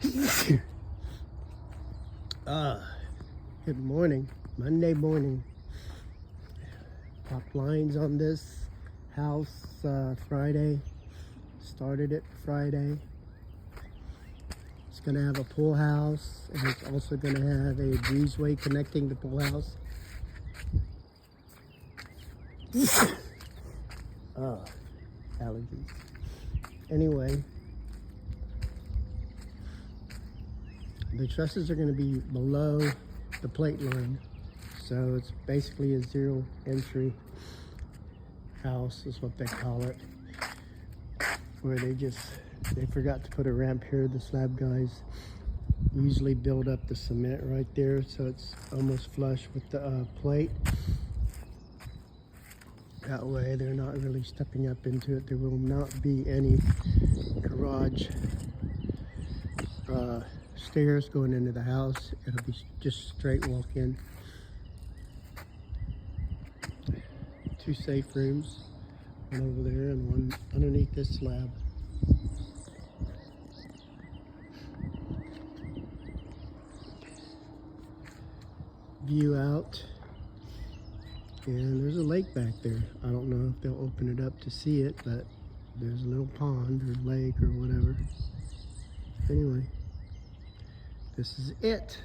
Good morning, Monday morning. Popped lines on this house Friday. Started it Friday. It's gonna have a pool house, and it's also gonna have a breezeway connecting the pool house. Allergies. Anyway, the trusses are going to be below the plate line, so it's basically a zero entry house is what they call it, where they forgot to put a ramp here. The slab guys usually build up the cement right there, so it's almost flush with the plate. That way they're not really stepping up into it. There will not be any garage stairs going into the house. It'll be just straight walk-in. 2 safe rooms, one over there and one underneath this slab. View out, and there's a lake back there. I don't know if they'll open it up to see it, but there's a little pond or lake or whatever. Anyway, this is it.